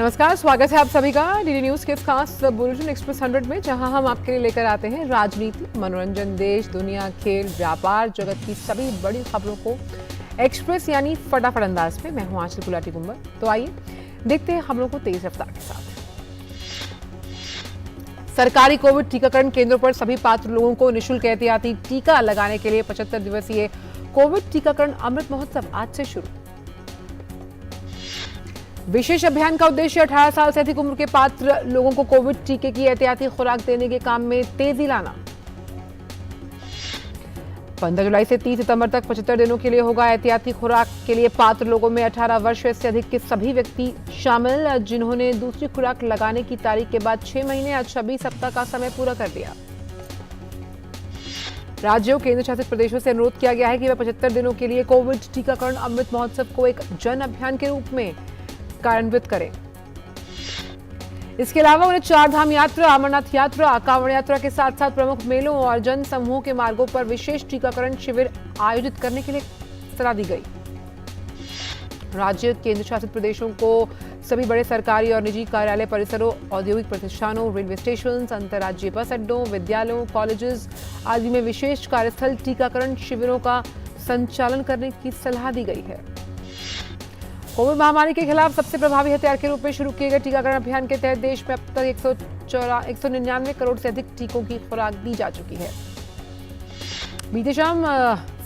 नमस्कार, स्वागत है आप सभी का डीडी न्यूज के इस खास बुलेटिन एक्सप्रेस 100 में, जहां हम आपके लिए लेकर आते हैं राजनीति, मनोरंजन, देश, दुनिया, खेल, व्यापार जगत की सभी बड़ी खबरों को एक्सप्रेस यानी फटाफट अंदाज में। मैं हूं आंचल गुलाटी गुंबर। तो आइए देखते हैं खबरों को तेज रफ्तार के साथ। सरकारी कोविड टीकाकरण केंद्रों पर सभी पात्र लोगों को निःशुल्क एहतियाती टीका लगाने के लिए 75 दिवसीय कोविड टीकाकरण अमृत महोत्सव आज से शुरू। विशेष अभियान का उद्देश्य 18 साल से अधिक उम्र के पात्र लोगों को कोविड टीके की एहतियाती खुराक देने के काम में तेजी लाना। 15 जुलाई से 30 सितंबर तक 75 दिनों के लिए होगा एहतियाती खुराक के लिए पात्र लोगों में 18 वर्ष से अधिक के सभी व्यक्ति शामिल, जिन्होंने दूसरी खुराक लगाने की तारीख के बाद 6 महीने या 26 सप्ताह का समय पूरा कर लिया। राज्यों केंद्र शासित प्रदेशों से अनुरोध किया गया है कि वे 75 दिनों के लिए कोविड टीकाकरण अमृत महोत्सव को एक जन अभियान के रूप में कार्यान्वित करें। इसके अलावा उन्हें चार धाम यात्रा, अमरनाथ यात्रा, कांवड़ यात्रा के साथ साथ प्रमुख मेलों और जन समूहों के मार्गों पर विशेष टीकाकरण शिविर आयोजित करने के लिए सलाह दी गई। राज्य केंद्र शासित प्रदेशों को सभी बड़े सरकारी और निजी कार्यालय परिसरों, औद्योगिक प्रतिष्ठानों, रेलवे स्टेशन, अंतर्राज्यीय बस अड्डों, विद्यालयों, कॉलेजेस आदि में विशेष कार्यस्थल टीकाकरण शिविरों का संचालन करने की सलाह दी गई है। कोविड महामारी के खिलाफ सबसे प्रभावी हथियार के रूप में शुरू किए गए टीकाकरण अभियान के तहत देश में अब तक 199 करोड़ से अधिक टीकों की खुराक दी जा चुकी है। बीते शाम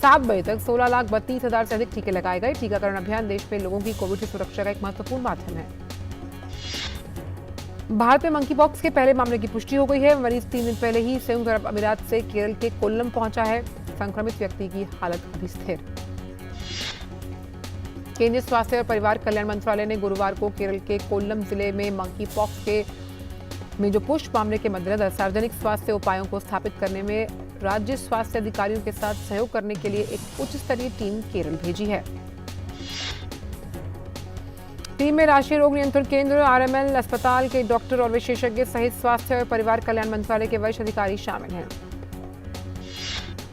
7 बजे तक 16,32,000 से अधिक टीके लगाए गए। टीकाकरण अभियान देश में लोगों की कोविड से सुरक्षा का एक महत्वपूर्ण माध्यम है। भारत में मंकी पॉक्स के पहले मामले की पुष्टि हो गई है। मरीज 3 दिन पहले ही संयुक्त अरब अमीरात से केरल के कोल्लम पहुंचा है। संक्रमित व्यक्ति की हालत अभी स्थिर। केंद्रीय स्वास्थ्य और परिवार कल्याण मंत्रालय ने गुरुवार को केरल के कोल्लम जिले में मंकी पॉक्स में जो पुष्ट मामले के मद्देनजर सार्वजनिक स्वास्थ्य उपायों को स्थापित करने में राज्य स्वास्थ्य अधिकारियों के साथ सहयोग करने के लिए एक उच्च स्तरीय टीम केरल भेजी है। टीम में राष्ट्रीय रोग नियंत्रण केंद्र, आरएमएल अस्पताल के डॉक्टर और विशेषज्ञ सहित स्वास्थ्य और परिवार कल्याण मंत्रालय के वरिष्ठ अधिकारी शामिल हैं।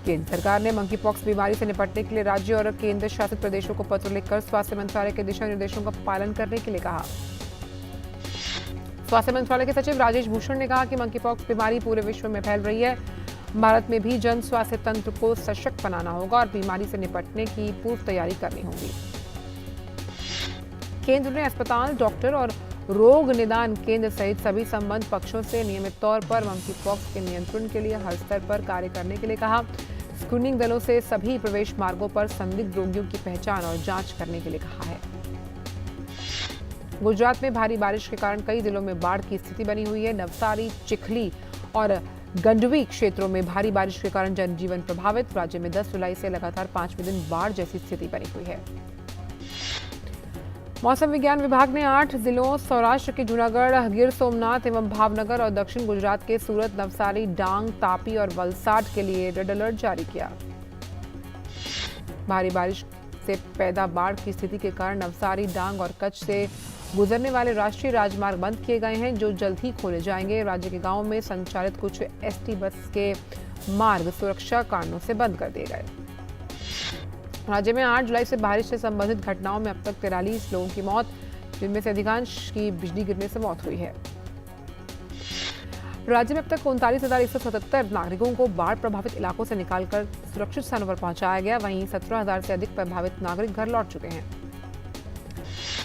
केंद्र सरकार ने मंकी पॉक्स बीमारी से निपटने के लिए राज्य और केंद्र शासित प्रदेशों को पत्र लिखकर स्वास्थ्य मंत्रालय के दिशा निर्देशों का पालन करने के लिए कहा। स्वास्थ्य मंत्रालय के सचिव राजेश भूषण ने कहा कि मंकी पॉक्स बीमारी पूरे विश्व में फैल रही है। भारत में भी जन स्वास्थ्य तंत्र को सशक्त बनाना होगा और बीमारी से निपटने की पूर्व तैयारी करनी होगी। केंद्र ने अस्पताल, डॉक्टर और रोग निदान केंद्र सहित सभी संबद्ध पक्षों से नियमित तौर पर मंकी पॉक्स के नियंत्रण के लिए हर स्तर पर कार्य करने के लिए कहा। स्क्रीनिंग दलों से सभी प्रवेश मार्गों पर संदिग्ध रोगियों की पहचान और जांच करने के लिए कहा है। गुजरात में भारी बारिश के कारण कई जिलों में बाढ़ की स्थिति बनी हुई है। नवसारी, चिखली और गंडवी क्षेत्रों में भारी बारिश के कारण जनजीवन प्रभावित। राज्य में 10 जुलाई से लगातार 5वें दिन बाढ़ जैसी स्थिति बनी हुई है। मौसम विज्ञान विभाग ने 8 जिलों सौराष्ट्र के जूनागढ़, गिर सोमनाथ एवं भावनगर और दक्षिण गुजरात के सूरत, नवसारी, डांग, तापी और वलसाड के लिए रेड अलर्ट जारी किया। भारी बारिश से पैदा बाढ़ की स्थिति के कारण नवसारी, डांग और कच्छ से गुजरने वाले राष्ट्रीय राजमार्ग बंद किए गए हैं, जो जल्द ही खोले जाएंगे। राज्य के गांवों में संचालित कुछ एसटी बस के मार्ग सुरक्षा कारणों से बंद कर दिए गए। राज्य में 8 जुलाई से बारिश से संबंधित घटनाओं में अब तक 43 लोगों की मौत, जिनमें से अधिकांश की बिजली गिरने से मौत हुई है। राज्य में अब तक 39,177 नागरिकों को बाढ़ प्रभावित इलाकों से निकालकर सुरक्षित स्थानों पर पहुंचाया गया। वहीं 17,000 से अधिक प्रभावित नागरिक घर लौट चुके हैं।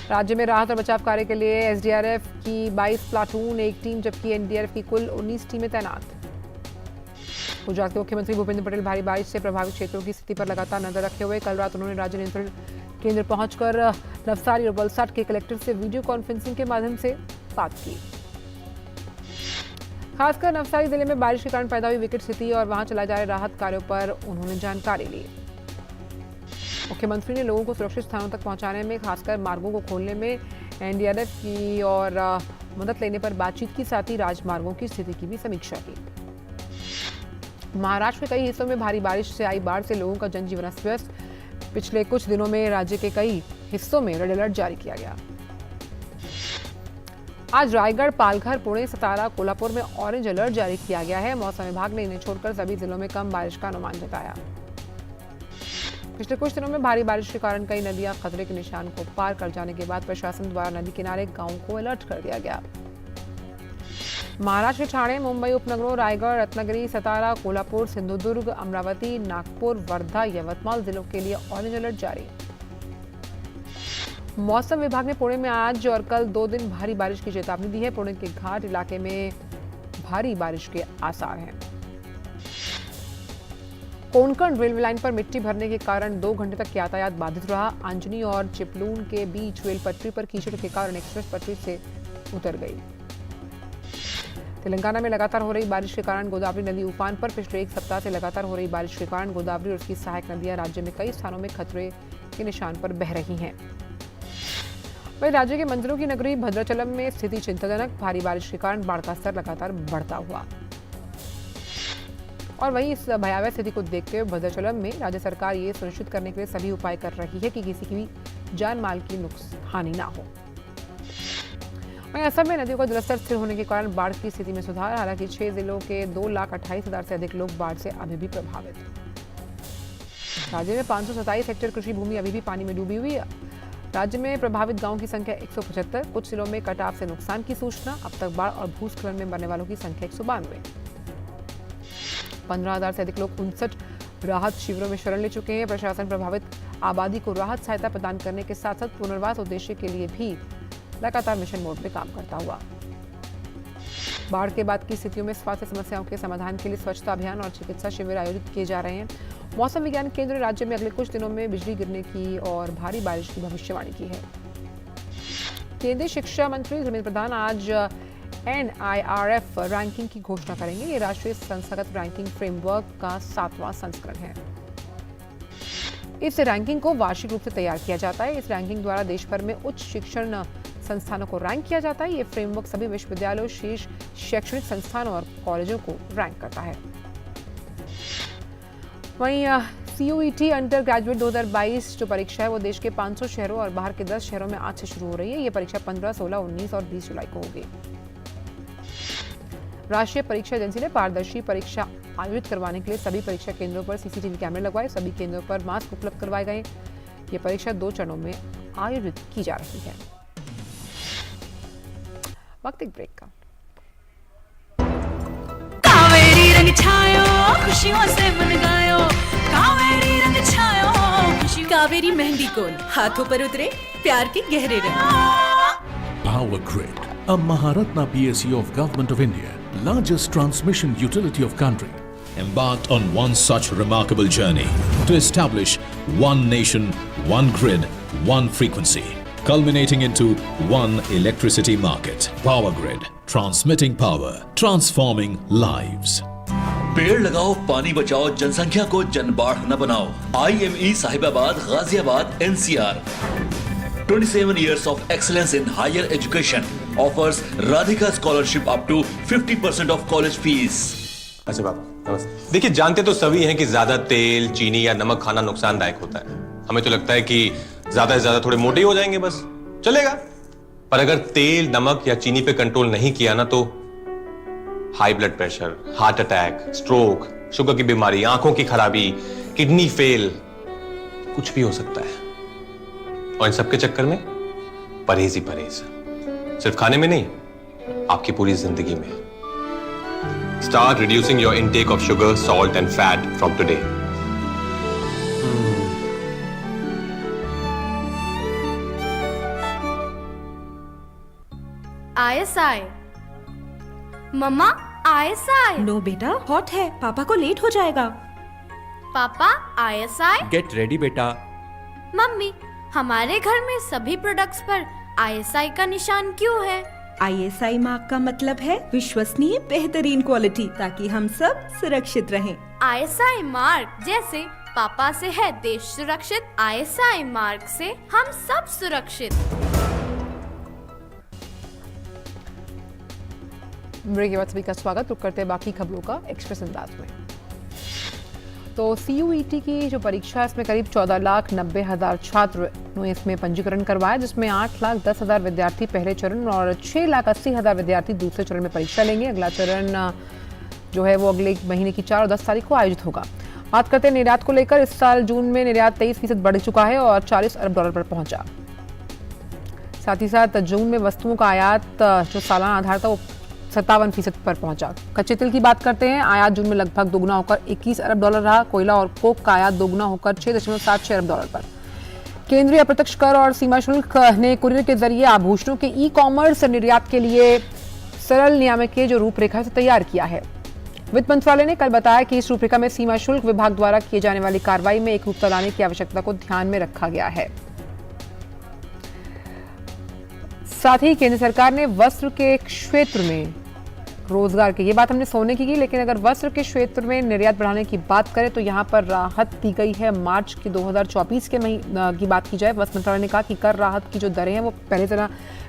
राज्य में राहत और बचाव कार्य के लिए एसडीआरएफ की 22 प्लाटून, एक टीम, जबकि एनडीआरएफ की कुल 19 टीमें तैनात। गुजरात के मुख्यमंत्री भूपेंद्र पटेल भारी बारिश से प्रभावित क्षेत्रों की स्थिति पर लगातार नजर रखे हुए कल रात उन्होंने राज्य नियंत्रण केंद्र पहुंचकर नवसारी और वलसाड के कलेक्टर से वीडियो कॉन्फ्रेंसिंग के माध्यम से बात की। खासकर नवसारी जिले में बारिश के कारण पैदा हुई विकट स्थिति और वहां चलाए जा रहे राहत कार्यों पर उन्होंने जानकारी ली। मुख्यमंत्री ने लोगों को सुरक्षित स्थानों तक पहुंचाने में, खासकर मार्गों को खोलने में एनडीआरएफ की और मदद लेने पर बातचीत के साथ ही राजमार्गों की स्थिति की भी समीक्षा की। महाराष्ट्र के कई हिस्सों में भारी बारिश से आई बाढ़ से लोगों का जनजीवन अस्त व्यस्त। पिछले कुछ दिनों में राज्य के कई हिस्सों में रेड अलर्ट जारी किया गया। आज रायगढ़, पालघर, पुणे, सतारा, कोल्हापुर में ऑरेंज अलर्ट जारी किया गया है। मौसम विभाग ने इन्हें छोड़कर सभी जिलों में कम बारिश का अनुमान जताया। पिछले कुछ दिनों में भारी बारिश के कारण कई नदियां खतरे के निशान को पार कर जाने के बाद प्रशासन द्वारा नदी किनारे गांवों को अलर्ट कर दिया गया। महाराष्ट्र के ठाणे, मुंबई उपनगरों, रायगढ़, रत्नागिरी, सतारा, कोल्हापुर, सिंधुदुर्ग, अमरावती, नागपुर, वर्धा, यवतमाल जिलों के लिए ऑरेंज अलर्ट जारी। मौसम विभाग ने पुणे में आज और कल 2 दिन भारी बारिश की चेतावनी दी है। पुणे के घाट इलाके में भारी बारिश के आसार हैं। कोंकण रेलवे लाइन पर मिट्टी भरने के कारण 2 घंटे तक यातायात बाधित रहा। अंजनी और चिपलून के बीच रेल पटरी पर कीचड़ के कारण एक्सप्रेस पटरी से उतर गई। तेलंगाना में लगातार हो रही बारिश के कारण गोदावरी नदी उफान पर। पिछले 1 सप्ताह से लगातार हो रही बारिश के कारण गोदावरी और उसकी सहायक नदियां राज्य में कई स्थानों में खतरे के निशान पर बह रही हैं। वहीं राज्य के मंदिरों की नगरी भद्राचलम में स्थिति चिंताजनक। भारी बारिश के कारण बाढ़ का स्तर लगातार बढ़ता हुआ और वहीं इस भयावह स्थिति को देखते हुए भद्राचलम में राज्य सरकार ये सुनिश्चित करने के लिए सभी उपाय कर रही है कि किसी की भी जान माल की हानि ना हो। वहीं असम में नदियों का जलस्तर स्थिर होने के कारण बाढ़ की स्थिति में सुधार। हालांकि 6 जिलों के 2,28,000 से अधिक लोग बाढ़ से अभी भी प्रभावित। राज्य में 527 हेक्टेयर कृषि भूमि अभी भी पानी में डूबी हुई है। राज्य में प्रभावित गांवों की संख्या 175। कुछ जिलों में कटाव से नुकसान की सूचना। अब तक बाढ़ और भूस्खलन में मरने वालों की संख्या 192। 15,000 से अधिक लोग 59 राहत शिविरों में शरण ले चुके हैं। प्रशासन प्रभावित आबादी को राहत सहायता प्रदान करने के साथ साथ पुनर्वास उद्देश्य के लिए भी लगातार मिशन मोड में काम करता हुआ। बाढ़ के बाद की स्थितियों में स्वास्थ्य समस्याओं के समाधान के लिए स्वच्छता अभियान और चिकित्सा शिविर आयोजित किए जा रहे हैं। मौसम विज्ञान केंद्र ने राज्य में अगले कुछ दिनों में बिजली गिरने की और भारी बारिश की भविष्यवाणी की है। केंद्रीय शिक्षा मंत्री धर्मेंद्र प्रधान आज NIRF रैंकिंग की घोषणा करेंगे। ये राष्ट्रीय संस्थागत रैंकिंग फ्रेमवर्क का 7वां संस्करण है। इस रैंकिंग को वार्षिक रूप से तैयार किया जाता है। इस रैंकिंग द्वारा देश भर में उच्च शिक्षण संस्थानों को रैंक किया जाता है। ये फ्रेमवर्क सभी विश्वविद्यालयों, शीर्ष शैक्षणिक संस्थानों और कॉलेजों को रैंक करता है। वहीं CUET अंडर ग्रेजुएट 2022 जो परीक्षा है वो देश के 500 शहरों और बाहर के 10 शहरों में आज से शुरू हो रही है। ये परीक्षा 15, 16, 19 और 20 जुलाई को होगी। राष्ट्रीय परीक्षा एजेंसी ने पारदर्शी परीक्षा आयोजित करवाने के लिए सभी परीक्षा केंद्रों पर CCTV कैमरे लगवाए। सभी केंद्रों पर मास्क उपलब्ध करवाए गए। ये परीक्षा 2 चरणों में आयोजित की जा रही है। वक्त एक ब्रेक का। कावेरी रंग छायो, खुशियों से मन गायो। कावेरी रंग छायो, कावेरी मेहंदी कोन हाथों पर उतरे प्यार के गहरे रंग। Power Grid, a Maharatna PSU of Government of India, largest transmission utility of country, embarked on one such remarkable journey to establish one nation, one grid, one frequency, culminating into one electricity market. Power Grid, transmitting power, transforming lives. पेड़ लगाओ, पानी बचाओ, जनसंख्या को जनबाढ़ न बनाओ। IME Sahibabad, Ghaziabad, NCR. 27 years of excellence in higher education offers Radhika scholarship up to 50% of college fees. अच्छा बाबा नमस्ते। देखिए जानते तो सभी हैं कि ज्यादा तेल, चीनी या नमक खाना नुकसानदायक होता है। हमें तो लगता है कि ज्यादा से ज्यादा थोड़े मोटे ही हो जाएंगे, बस चलेगा। पर अगर तेल, नमक या चीनी पे कंट्रोल नहीं किया ना तो high blood pressure, heart attack, stroke, sugar की बीमारी, आंखों की खराबी, किडनी फेल, कुछ भी हो सकता है। और इन सबके चक्कर में परहेज ही परहेज, सिर्फ खाने में नहीं, आपकी पूरी जिंदगी में। Start reducing your intake of sugar, salt and fat from today. ISI मम्मा ISI। नो बेटा, हॉट है, पापा को लेट हो जाएगा। पापा ISI। गेट रेडी बेटा। मम्मी, हमारे घर में सभी प्रोडक्ट्स पर ISI का निशान क्यों है? ISI मार्क का मतलब है विश्वसनीय बेहतरीन क्वालिटी, ताकि हम सब सुरक्षित रहें। ISI मार्क जैसे पापा से है देश सुरक्षित, ISI मार्क से हम सब सुरक्षित। ब्रेक के बाद सभी का स्वागत। रुक करते हैं बाकी खबरों का एक्सप्रेस अंदाज में। तो CUET की जो परीक्षा है इसमें करीब 14,90,000 छात्र ने इसमें पंजीकरण करवाया, जिसमें 8,10,000 विद्यार्थी पहले चरण और 6,80,000 विद्यार्थी दूसरे चरण में परीक्षा लेंगे। अगला चरण जो है वो अगले महीने की 4 और 10 तारीख को आयोजित होगा। बात करते हैं निर्यात को लेकर। इस साल जून में निर्यात 23% बढ़ चुका है और $40 अरब पर पहुंचा। साथ ही साथ जून में वस्तुओं का आयात जो सालाना आधार था वो 57% पर पहुंचा। कच्चे तेल की बात करते हैं। आयात जून में लगभग दोगुना होकर $21 अरब रहा। कोयला और कोक का आयात दोगुना होकर $6.76 अरब पर। केंद्रीय अप्रत्यक्ष कर और सीमा शुल्क ने कुरियर के जरिए आभूषणों के ई-कॉमर्स निर्यात के लिए सरल नियामकीय जो रूपरेखा से तैयार किया है। वित्त मंत्रालय ने कल बताया कि इस रूपरेखा में सीमा शुल्क विभाग द्वारा किए जाने वाली कार्रवाई में एक रूपता लाने की आवश्यकता को ध्यान में रखा गया है। साथ ही केंद्र सरकार ने वस्त्र के क्षेत्र में रोजगार की, ये बात हमने सोने की लेकिन अगर वस्त्र के क्षेत्र में निर्यात बढ़ाने की बात करें तो यहां पर राहत दी गई है। मार्च की 2024 के महीने की बात की जाए, वस्त्र मंत्रालय ने कहा कि कर राहत की जो दरें हैं वो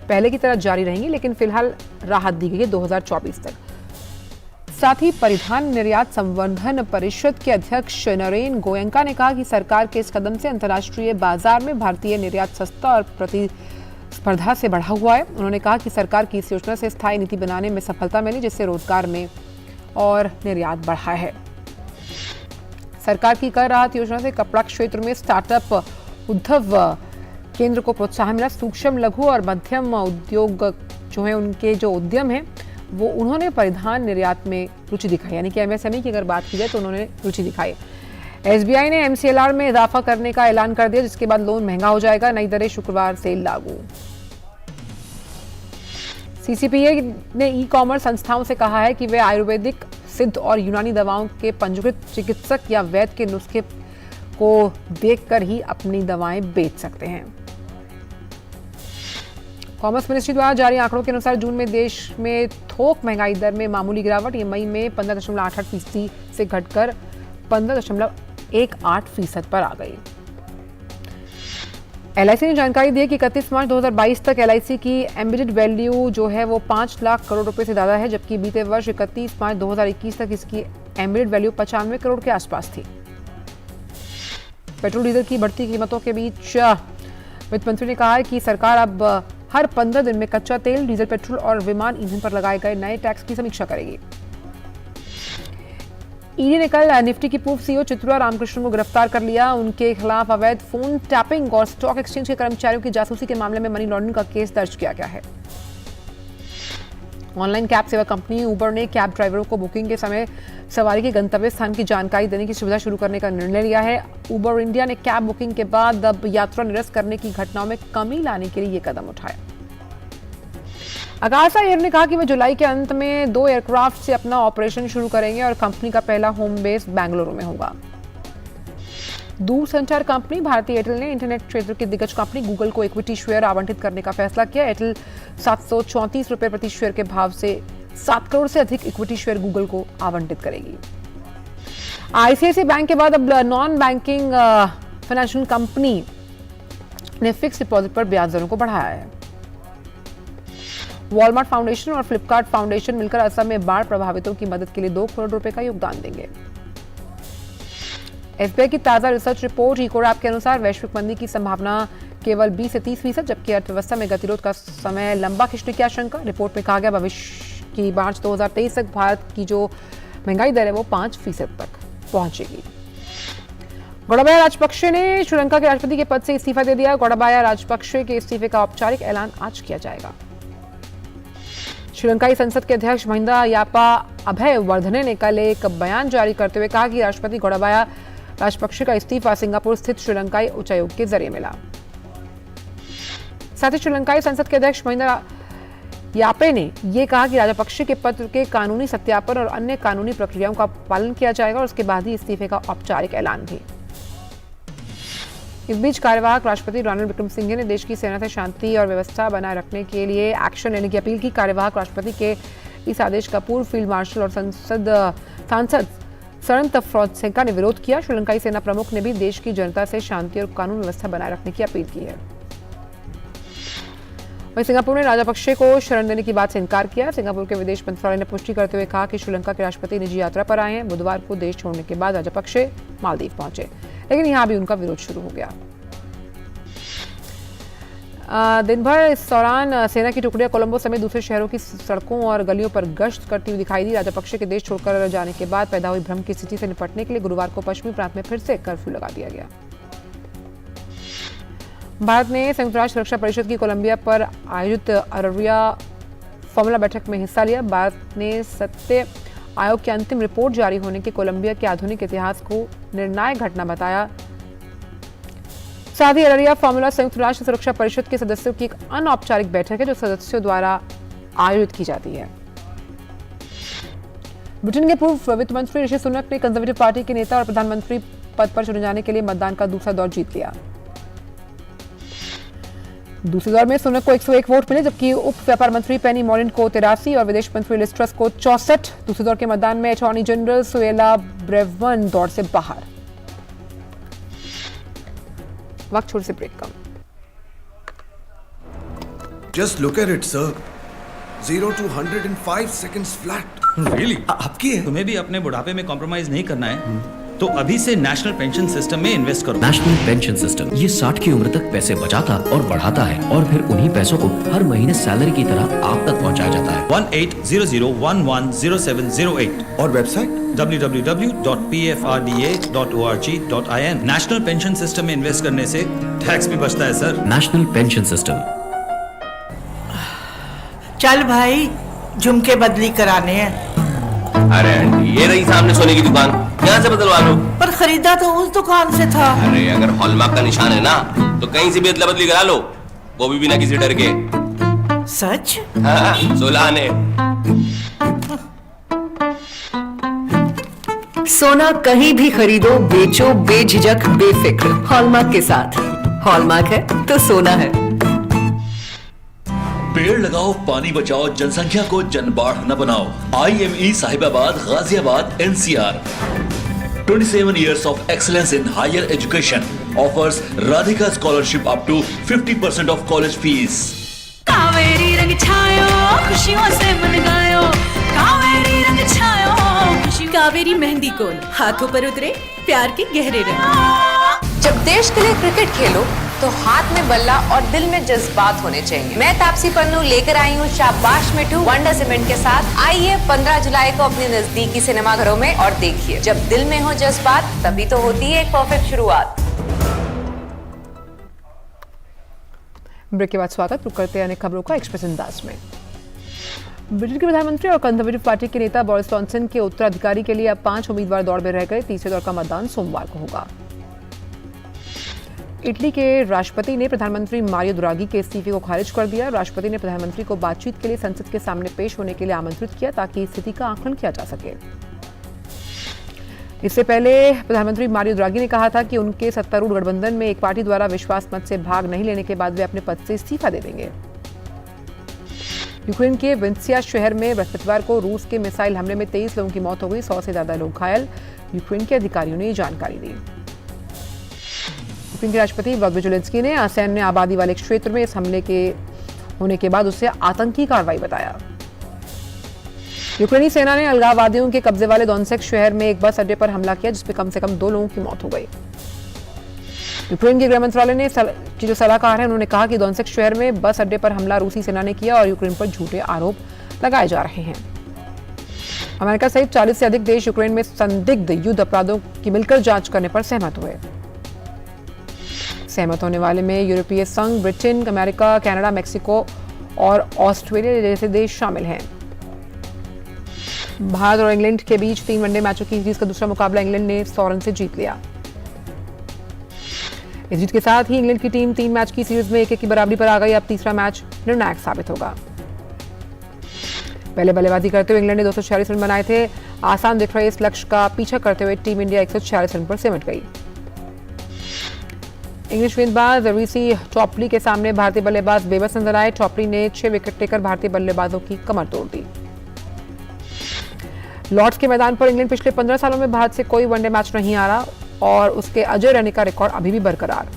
पहले की तरह जारी रहेंगी, लेकिन फिलहाल राहत दी गई है 2024 तक। साथ ही परिधान निर्यात संवर्धन परिषद के अध्यक्ष नरेन गोयंका ने कहा कि सरकार के इस कदम से अंतर्राष्ट्रीय बाजार में भारतीय निर्यात सस्ता और प्रतिस्पर्धा से बढ़ा हुआ है। उन्होंने कहा कि सरकार की इस योजना से स्थायी नीति बनाने में सफलता मिली, जिससे रोजगार में और निर्यात बढ़ा है। सरकार की कर राहत योजना से कपड़ा क्षेत्र में स्टार्टअप उद्धव केंद्र को प्रोत्साहन मिला। सूक्ष्म, लघु और मध्यम उद्योग जो है उनके जो उद्यम है वो उन्होंने परिधान निर्यात में रुचि दिखाई, यानी कि एमएसएमई की अगर बात की जाए तो उन्होंने रुचि दिखाई। एसबीआई ने एमसीएलआर में इजाफा करने का ऐलान कर दिया, जिसके बाद लोन महंगा हो जाएगा। नई दरें शुक्रवार से लागू। सीसीपीए ने ई-कॉमर्स संस्थाओं से कहा है कि वे आयुर्वेदिक, सिद्ध और यूनानी दवाओं के पंजीकृत चिकित्सक या वैद्य के नुस्खे को देखकर ही अपनी दवाएं बेच सकते हैं। कॉमर्स मिनिस्ट्री द्वारा जारी आंकड़ों के अनुसार जून में देश में थोक महंगाई दर में मामूली गिरावट, ये मई में 15.88% से घटकर 15.18% पर आ गई। एलआईसी ने जानकारी दी कि 31 मार्च 2022 तक एलआईसी की एम्बेडेड वैल्यू जो है वो 5 लाख करोड़ रुपए से ज्यादा है, जबकि बीते वर्ष 31 मार्च 2021 तक इसकी एम्बेडेड वैल्यू 95 करोड़ के आसपास थी। पेट्रोल डीजल की बढ़ती कीमतों के बीच वित्त मंत्री ने कहा है कि सरकार अब हर 15 दिन में कच्चा तेल, डीजल, पेट्रोल और विमान ईंधन पर लगाए गए नए टैक्स की समीक्षा करेगी। ईडी ने कल निफ्टी की पूर्व सीईओ चित्रा रामकृष्णन को गिरफ्तार कर लिया। उनके खिलाफ अवैध फोन टैपिंग और स्टॉक एक्सचेंज के कर्मचारियों की जासूसी के मामले में मनी लॉन्ड्रिंग का केस दर्ज किया गया है। ऑनलाइन कैब सेवा कंपनी उबर ने कैब ड्राइवरों को बुकिंग के समय सवारी के गंतव्य स्थान की जानकारी देने की सुविधा शुरू करने का निर्णय लिया है। उबर इंडिया ने कैब बुकिंग के बाद अब यात्रा निरस्त करने की घटनाओं में कमी लाने के लिए ये कदम उठाया। अकाशा एयर ने कहा कि वे जुलाई के अंत में 2 एयरक्राफ्ट से अपना ऑपरेशन शुरू करेंगे और कंपनी का पहला होम बेस बेंगलुरु में होगा। दूरसंचार कंपनी भारती एयरटेल ने इंटरनेट क्षेत्र की दिग्गज कंपनी गूगल को इक्विटी शेयर आवंटित करने का फैसला किया। एयरटेल 734 रुपए प्रति शेयर के भाव से 7 करोड़ से अधिक इक्विटी शेयर गूगल को आवंटित करेगी। आईसीआईसीआई बैंक के बाद अब नॉन बैंकिंग फाइनेंशियल कंपनी ने फिक्स डिपॉजिट पर ब्याज दरों को बढ़ाया है। वॉलमार्ट फाउंडेशन और फ्लिपकार्ट फाउंडेशन मिलकर असम में बाढ़ प्रभावितों की मदद के लिए 2 करोड़ रुपए का योगदान देंगे। एफबीआई की ताजा रिसर्च रिपोर्ट इकोरैप के अनुसार वैश्विक मंदी की संभावना केवल 20 से 30%, जबकि अर्थव्यवस्था में गतिरोध का समय लंबा खिंचने की आशंका। रिपोर्ट में कहा गया भविष्य की मार्च 2023 तक भारत की जो महंगाई दर है वो 5% तक पहुंचेगी। गोटाबाया राजपक्षे ने श्रीलंका के राष्ट्रपति के पद से इस्तीफा दे दिया। गोटाबाया राजपक्षे के इस्तीफे का औपचारिक ऐलान आज किया जाएगा। श्रीलंकाई संसद के अध्यक्ष महिंदा यापा अभयवर्धने ने कल एक बयान जारी करते हुए कहा कि राष्ट्रपति गोटाबाया राजपक्षे का इस्तीफा सिंगापुर स्थित श्रीलंकाई उच्चायोग के जरिए मिला। साथ ही श्रीलंकाई संसद के अध्यक्ष महिंदा यापे ने यह कहा कि राजपक्षे के पत्र के कानूनी सत्यापन और अन्य कानूनी प्रक्रियाओं का पालन किया जाएगा और उसके बाद ही इस्तीफे का औपचारिक ऐलान भी। इस बीच कार्यवाहक राष्ट्रपति रणिल विक्रमसिंघे ने देश की सेना से शांति और व्यवस्था बनाए रखने के लिए एक्शन लेने की अपील की। कार्यवाहक राष्ट्रपति के इस आदेश का पूर्व फील्ड मार्शल और सांसद सरणत फ्रॉडसेका ने विरोध किया। श्रीलंकाई सेना प्रमुख ने भी देश की जनता से शांति और कानून व्यवस्था बनाए रखने की अपील की है। वहीं सिंगापुर ने राजपक्षे को शरण देने की बात से इनकार किया। सिंगापुर के विदेश मंत्रालय ने पुष्टि करते हुए कहा कि श्रीलंका के राष्ट्रपति निजी यात्रा पर आए हैं। बुधवार को देश छोड़ने के बाद राजपक्षे मालदीव पहुंचे, लेकिन यहां भी उनका विरोध शुरू हो गया। दिन भर इस दौरान सेना की टुकड़ियां कोलंबो समेत दूसरे शहरों की सड़कों और गलियों पर गश्त करती हुई दिखाई दी। राजपक्षे के देश छोड़कर जाने के बाद पैदा हुई भ्रम की स्थिति से निपटने के लिए गुरुवार को पश्चिमी प्रांत में फिर से कर्फ्यू लगा दिया गया। भारत ने संयुक्त राष्ट्र सुरक्षा परिषद की कोलंबिया पर आयोजित अररिया फॉर्मूला बैठक में हिस्सा लिया। भारत ने सत्य आयोग की अंतिम रिपोर्ट जारी होने के कोलंबिया के आधुनिक इतिहास को निर्णायक घटना बताया। साथ ही अररिया फॉर्मूला संयुक्त राष्ट्र सुरक्षा परिषद के सदस्यों की एक अनौपचारिक बैठक है जो सदस्यों द्वारा आयोजित की जाती है। ब्रिटेन के पूर्व वित्त मंत्री ऋषि सुनक ने कंजर्वेटिव पार्टी के नेता और प्रधानमंत्री पद पर चुने जाने के लिए मतदान का दूसरा दौर जीत लिया। दूसरे दौर में सुनक को 101 वोट मिले, जबकि उप व्यापार मंत्री पेनी मॉरिन को 83 और विदेश मंत्री लिज ट्रस को 64। दूसरे दौर के मतदान में अटॉर्नी जनरल सुएला ब्रेवन दौड़ से बाहर। वक्त छोड़ से ब्रेक का। Just look at it, sir. 0 to 100 in 5 seconds flat. Really? आपकी है? तुम्हें भी अपने बुढ़ापे में कॉम्प्रोमाइज नहीं करना है तो अभी से नेशनल पेंशन सिस्टम में इन्वेस्ट करो। नेशनल पेंशन सिस्टम ये 60 की उम्र तक पैसे बचाता और बढ़ाता है और फिर उन्हीं पैसों को हर महीने सैलरी की तरह आप तक पहुंचाया जाता है। 1800110708 और website www.pfrda.org.in। National pension system में इन्वेस्ट करने से टैक्स भी बचता है सर। National pension system. चल भाई झुमके बदली कराने हैं। अरे आंटी, ये रही सामने सोने की दुकान, यहाँ से बदलवा लो। पर खरीदा तो उस दुकान से था। अरे अगर हॉलमार्क का निशान है ना तो कहीं से भी अदला बदली करा लो, वो भी बिना किसी डर के। सच? हाँ, 16 आने। सोना कहीं भी खरीदो, बेचो बेझिझक बेफिक्र हॉलमार्क के साथ। हॉलमार्क है तो सोना है। पेड़ लगाओ, पानी बचाओ, जनसंख्या को जनबाढ़ न बनाओ। IME Sahibabad, Ghaziabad, NCR। 27 years of excellence in higher education offers Radhika scholarship up to 50% of college fees. Kaveri रंग छायो खुशियों से मन गायो, कावेरी रंग छायो खुशियों। कावेरी मेहंदी कोन हाथों पर उतरे प्यार के गहरे रंग। जब देश के लिए क्रिकेट खेलो तो हाथ में बल्ला और दिल में जज्बात होने चाहिए। मैं तापसी पन्नू लेकर आई हूँ शाबाश मिठू वंडर सीमेंट के साथ। आइए 15 जुलाई को अपने नजदीकी सिनेमाघरों में और देखिए, जब दिल में हो जज्बात तभी तो होती है एक परफेक्ट शुरुआत। ब्रेक के बाद स्वागत। रुक करते हैं अनेक खबरों का एक्सप्रेस अंदाज में। ब्रिटेन के प्रधानमंत्री और कंजर्वेटिव पार्टी के नेता बोरिस जॉनसन के उत्तराधिकारी के लिए अब 5 उम्मीदवार दौड़ में रह गए। तीसरे दौर का मतदान सोमवार को होगा। इटली के राष्ट्रपति ने प्रधानमंत्री मारियो द्रागी के इस्तीफे को खारिज कर दिया। राष्ट्रपति ने प्रधानमंत्री को बातचीत के लिए संसद के सामने पेश होने के लिए आमंत्रित किया ताकि स्थिति का आकलन किया जा सके। इससे पहले प्रधानमंत्री मारियो द्रागी ने कहा था कि उनके सत्तारूढ़ गठबंधन में एक पार्टी द्वारा विश्वास मत से भाग नहीं लेने के बाद वे अपने पद से इस्तीफा दे देंगे। यूक्रेन के विंत्सिया शहर में बृहस्पतिवार को रूस के मिसाइल हमले में 23 लोगों की मौत हो गई, 100 से ज्यादा लोग घायल। यूक्रेन के अधिकारियों ने ये जानकारी दी। यूक्रेन के राष्ट्रपति वोलोदिमीर ज़ेलेंस्की ने सैन्य आबादी वाले क्षेत्र में इस हमले के होने के बाद उसे आतंकी कार्रवाई बताया। यूक्रेनी सेना ने अलगाववादियों के कब्जे वाले दोनेत्स्क शहर में एक बस अड्डे पर हमला किया जिसमें कम से कम 2 लोगों की मौत हो गई। यूक्रेन के गृह मंत्रालय ने की जो सलाहकार है उन्होंने कहा कि दोनेत्स्क शहर में बस अड्डे पर हमला रूसी सेना ने किया और यूक्रेन पर झूठे आरोप लगाए जा रहे हैं। अमेरिका सहित 40 से अधिक देश यूक्रेन में संदिग्ध युद्ध अपराधों की मिलकर जांच करने पर सहमत हुए। सहमत होने वाले में यूरोपीय संघ, ब्रिटेन, अमेरिका, कनाडा, मेक्सिको और ऑस्ट्रेलिया जैसे देश शामिल हैं। भारत और इंग्लैंड के बीच 3 वनडे मैचों की सीरीज का दूसरा मुकाबला इंग्लैंड ने 100 रन से जीत लिया। इस जीत के साथ ही इंग्लैंड की टीम 3 मैच की सीरीज में 1-1 की बराबरी पर आ गई। अब तीसरा मैच निर्णायक साबित होगा। पहले बल्लेबाजी करते हुए इंग्लैंड ने 246 रन बनाए थे। आसान दिख रहे इस लक्ष्य का पीछा करते हुए टीम इंडिया 146 रन पर सिमट गई। इंग्लिश गेंदबाज रीसी टॉपली के सामने भारतीय बल्लेबाज बेबस नजर आए। टॉपली ने 6 विकेट लेकर भारतीय बल्लेबाजों की कमर तोड़ दी। लॉर्ड्स के मैदान पर इंग्लैंड पिछले 15 सालों में भारत से कोई वनडे मैच नहीं हारा और उसके अजय रहने का रिकॉर्ड अभी भी बरकरार।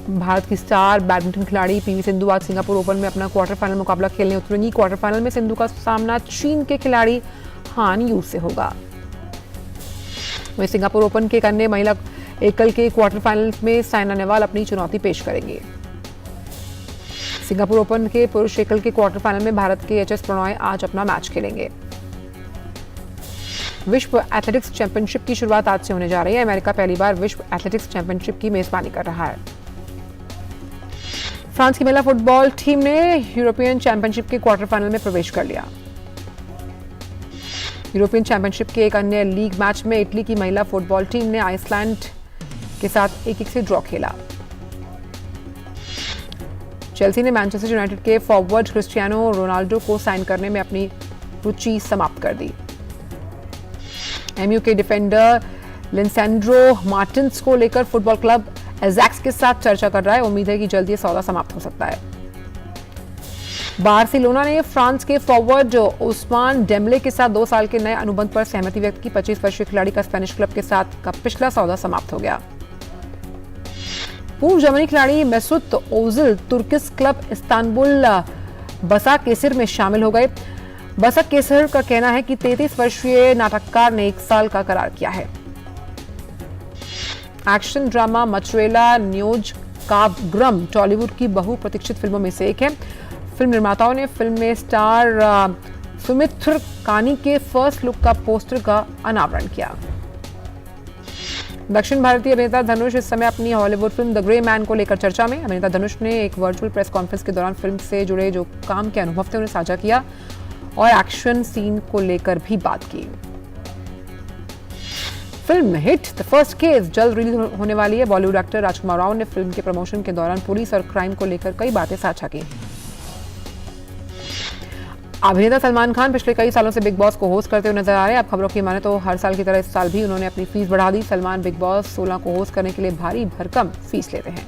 भारत की स्टार बैडमिंटन खिलाड़ी पीवी सिंधु आज सिंगापुर ओपन में अपना क्वार्टर फाइनल मुकाबला खेलने उतरेंगी। क्वार्टर फाइनल में सिंधु का सामना चीन के खिलाड़ी हान यू से होगा। वहीं सिंगापुर ओपन के अन्य महिला एकल के क्वार्टर फाइनल में साइना नेहवाल अपनी चुनौती पेश करेंगे। सिंगापुर ओपन के पुरुष एकल के क्वार्टर फाइनल में भारत के एचएस प्रणॉय आज अपना मैच खेलेंगे। विश्व एथलेटिक्स चैंपियनशिप की शुरुआत आज से होने जा रही है। अमेरिका पहली बार विश्व एथलेटिक्स चैंपियनशिप की मेजबानी कर रहा है। फ्रांस की महिला फुटबॉल टीम ने यूरोपियन चैंपियनशिप के क्वार्टर फाइनल में प्रवेश कर लिया। यूरोपियन चैंपियनशिप के एक अन्य लीग मैच में इटली की महिला फुटबॉल टीम ने आइसलैंड के साथ 1-1 से ड्रॉ खेला। चेल्सी ने मैनचेस्टर यूनाइटेड के फॉरवर्ड क्रिस्टियानो रोनाल्डो को साइन करने में अपनी रुचि समाप्त कर दी। एमयू के डिफेंडर लिंसेंड्रो मार्टिन्स को लेकर फुटबॉल क्लब एजैक्स के साथ चर्चा कर रहा है। उम्मीद है कि जल्दी ये सौदा समाप्त हो सकता है। बार्सिलोना ने फ्रांस के फॉरवर्ड उस्मान डेम्बले के साथ 2 साल के नए अनुबंध पर सहमति व्यक्त की। 25 वर्षीय खिलाड़ी का स्पेनिश क्लब के साथ का पिछला सौदा समाप्त हो गया। पूर्व जर्मनी खिलाड़ी मेसूत ओजिल तुर्किश क्लब इस्तांबुल बसाकेसिर में शामिल हो गए। बसाकेसिर का कहना है कि 33 वर्षीय नाटककार ने 1 साल का करार किया है। एक्शन ड्रामा मचरेला न्योज कावग्रम टॉलीवुड की बहुप्रतीक्षित फिल्मों में से एक है। फिल्म निर्माताओं ने फिल्म में स्टार सुमित्र कानी के फर्स्ट लुक का पोस्टर का अनावरण किया। दक्षिण भारतीय अभिनेता धनुष इस समय अपनी Hollywood film the grey man को लेकर चर्चा में। अभिनेता धनुष ने एक वर्चुअल प्रेस कॉन्फ्रेंस के दौरान फिल्म से जुड़े जो काम के अनुभव थे उन्हें साझा किया और एक्शन सीन को लेकर भी बात की। Film hit the first case जल्द रिलीज होने वाली है। बॉलीवुड एक्टर राजकुमार राव ने फिल्म के प्रमोशन के दौरान पुलिस और क्राइम को लेकर कई बातें साझा की। अभिनेता सलमान खान पिछले कई सालों से बिग बॉस को होस्ट करते हुए नजर आ रहे हैं। अब खबरों की माने तो हर साल की तरह इस साल भी उन्होंने अपनी फीस बढ़ा दी। सलमान बिग बॉस 16 को होस्ट करने के लिए भारी भरकम फीस लेते हैं।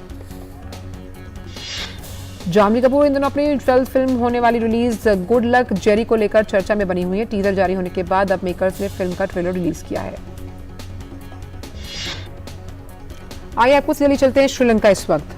जानवी कपूर इन दिनों अपनी जल्द फिल्म होने वाली रिलीज गुड लक जेरी को लेकर चर्चा में बनी हुई है। टीजर जारी होने के बाद अब मेकर्स ने फिल्म का ट्रेलर रिलीज किया है। आइए आपको जल्दी चलते हैं श्रीलंका इस वक्त।